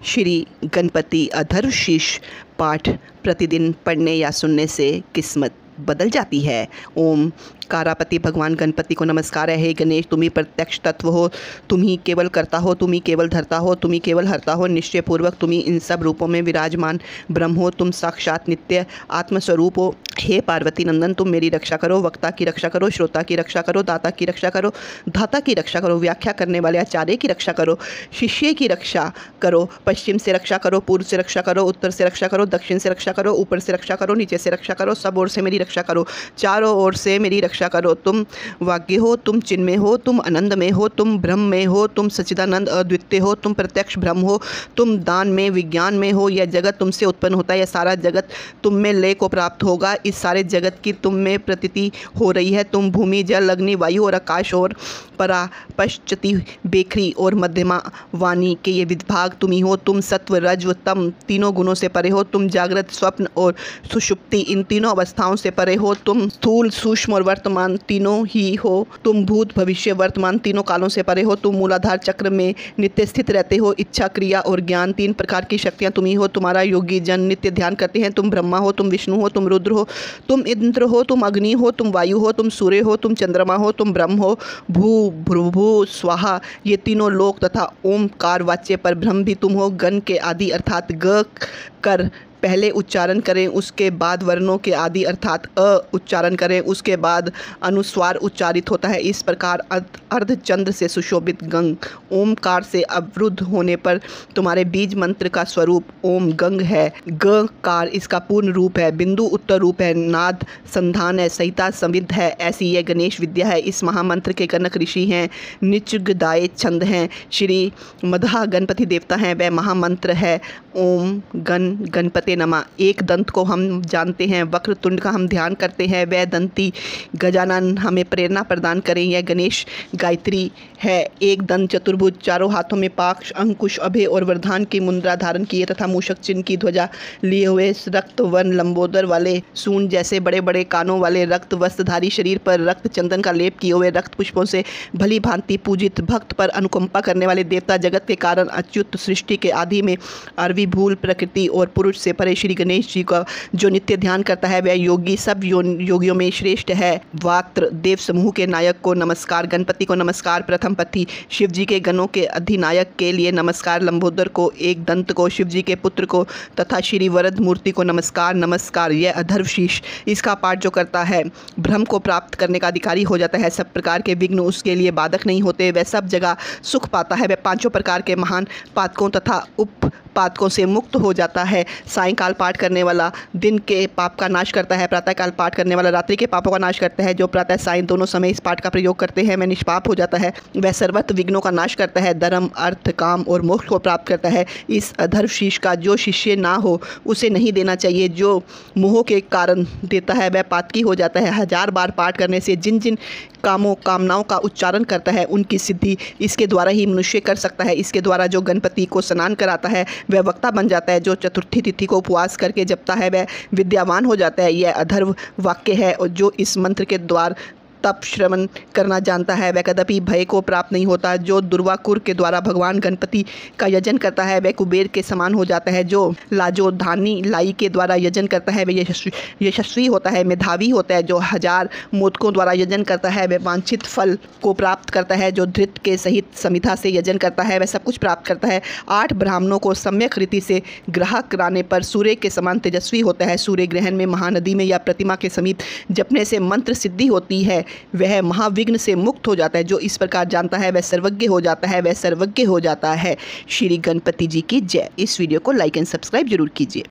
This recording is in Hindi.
श्री गणपति अथर्वशीर्ष पाठ प्रतिदिन पढ़ने या सुनने से किस्मत बदल जाती है। ओम कारापति भगवान गणपति को नमस्कार है। हे गणेश, तुम ही प्रत्यक्ष तत्व हो, तुम ही केवल करता हो, तुम ही केवल धरता हो, तुम ही केवल हरता हो। निश्चय पूर्वक तुम ही इन सब रूपों में विराजमान ब्रह्म हो, तुम साक्षात नित्य आत्मस्वरूप हो। हे पार्वती नंदन, तुम मेरी रक्षा करो, वक्ता की रक्षा करो, श्रोता की रक्षा करो, दाता की रक्षा करो, धाता की रक्षा करो, व्याख्या करने वाले आचार्य की रक्षा करो, शिष्य की रक्षा करो, पश्चिम से रक्षा करो, पूर्व से रक्षा करो, उत्तर से रक्षा करो, दक्षिण से रक्षा करो, ऊपर से रक्षा करो, नीचे से रक्षा करो, सब ओर से मेरी रक्षा करो, चारों ओर से मेरी रक्षा करो। तुम वाक्य हो, तुम चिन्मय हो, तुम आनंद में हो, तुम ब्रह्म में हो, तुम सच्चिदानंद अद्वितीय हो, तुम प्रत्यक्ष ब्रह्म हो, तुम दान में विज्ञान में हो। यह जगत तुमसे उत्पन्न होता है, यह सारा जगत तुम में लय को प्राप्त होगा। इस सारे जगत की तुम में प्रतीति हो रही है। तुम भूमि, जल, अग्नि, वायु और आकाश और परा, पश्चति, बेखरी और मध्यमा वाणी के ये विभाग तुम ही हो। तुम सत्व, रज, तम तीनों गुणों से परे हो। तुम जागृत, स्वप्न और सुषुप्ति इन तीनों अवस्थाओं से परे हो। तुम स्थूल, सूक्ष्म और वर्तमान तीनों ही हो। तुम भूत, भविष्य, वर्तमान तीनों कालों से परे हो। तुम मूलाधार चक्र में नित्य स्थित रहते हो। इच्छा, क्रिया और ज्ञान तीन प्रकार की शक्तियाँ तुम ही हो। तुम्हारा योगी जन नित्य ध्यान करते हैं। तुम ब्रह्मा हो, तुम विष्णु हो, तुम रुद्र हो, तुम इंद्र हो, तुम अग्नि हो, तुम वायु हो, तुम सूर्य हो, तुम चंद्रमा हो, तुम ब्रह्म हो। भू, भ्रुभु, स्वाहा ये तीनों लोक तथा ओमकार वाच्य पर ब्रह्म भी तुम हो। गण के आदि अर्थात ग कर पहले उच्चारण करें, उसके बाद वर्णों के आदि अर्थात अ उच्चारण करें, उसके बाद अनुस्वार उच्चारित होता है। इस प्रकार अर्धचंद्र से सुशोभित गंग ओमकार से अवरुद्ध होने पर तुम्हारे बीज मंत्र का स्वरूप ओम गंग है। ग कार इसका पूर्ण रूप है, बिंदु उत्तर रूप है, नाद संधान है, संहिता संविध है। ऐसी यह गणेश विद्या है। इस महामंत्र के कनक ऋषि हैं, निचगदाय छंद हैं, श्री मधा गणपति देवता हैं। वह महामंत्र है ओम गण गणपति नमा। एक दंत को हम जानते हैं, वक्रतुंड का हम ध्यान करते हैं। वह दंती गजानन हमें प्रेरणा प्रदान करें। यह गणेश गायत्री है। एक दंत चतुर्भुज, चारों हाथों में पाश, अंकुश, अभय और वरदान की मुद्रा धारण किए तथा मूषक चिन्ह की ध्वजा लिए हुए, रक्त वर्ण लंबोदर वाले, सूंड जैसे बड़े बड़े कानों वाले, रक्त वस्त्रधारी, शरीर पर रक्त चंदन का लेप किए हुए, रक्त पुष्पों से भली भांति पूजित, भक्त पर अनुकंपा करने वाले देवता, जगत के कारण अच्युत, सृष्टि के आदि में अरवी भूल, प्रकृति और पुरुष से परे श्री गणेश जी का जो नित्य ध्यान करता है वह योगी सब योगियों में श्रेष्ठ है। वात्र देव समूह के नायक को नमस्कार, गणपति को नमस्कार, प्रथम पति शिव जी के गणों के अधिनायक के लिए नमस्कार, लंबोदर को, एक दंत को, शिव जी के पुत्र को तथा श्री वरद मूर्ति को नमस्कार नमस्कार। यह अथर्वशीर्ष इसका पाठ जो करता है ब्रह्म को प्राप्त करने का अधिकारी हो जाता है। सब प्रकार के विघ्न उसके लिए बाधक नहीं होते। वह सब जगह सुख पाता है। वह पांचों प्रकार के महान पातकों तथा उप पातकों से मुक्त हो जाता है। सायंकाल पाठ करने वाला दिन के पाप का नाश करता है, प्रातःकाल पाठ करने वाला रात्रि के पापों का नाश करता है। जो प्रातः सायं दोनों समय इस पाठ का प्रयोग करते हैं वह निष्पाप हो जाता है। वह सर्वत्र विघ्नों का नाश करता है, धर्म, अर्थ, काम और मोक्ष को प्राप्त करता है। इस अथर्वशीर्ष का जो शिष्य ना हो उसे नहीं देना चाहिए। जो मोह के कारण देता है वह पातकी हो जाता है। 1000 बार पाठ करने से जिन जिन कामनाओं का उच्चारण करता है उनकी सिद्धि इसके द्वारा ही मनुष्य कर सकता है। इसके द्वारा जो गणपति को स्नान कराता है वह वक्ता बन जाता है। जो चतुर्थी तिथि को उपवास करके जपता है वह विद्यावान हो जाता है। यह अथर्व वाक्य है और जो इस मंत्र के द्वारा तप श्रवण करना जानता है वह कदापि भय को प्राप्त नहीं होता। जो दुर्वाकुर के द्वारा भगवान गणपति का यजन करता है वह कुबेर के समान हो जाता है। जो लाजो धानी लाई के द्वारा यजन करता है वह यशस्वी होता है, मेधावी होता है। जो 1000 मोदकों द्वारा यजन करता है वह वांछित फल को प्राप्त करता है। जो धृत के सहित समिधा से यजन करता है वह सब कुछ प्राप्त करता है। 8 ब्राह्मणों को सम्यक रीति से ग्रह कराने पर सूर्य के समान तेजस्वी होता है। सूर्य ग्रहण में, महानदी में या प्रतिमा के समीप जपने से मंत्र सिद्धि होती है। वह महाविघ्न से मुक्त हो जाता है। जो इस प्रकार जानता है वह सर्वज्ञ हो जाता है, वह सर्वज्ञ हो जाता है। श्री गणपति जी की जय। इस वीडियो को लाइक एंड सब्सक्राइब जरूर कीजिए।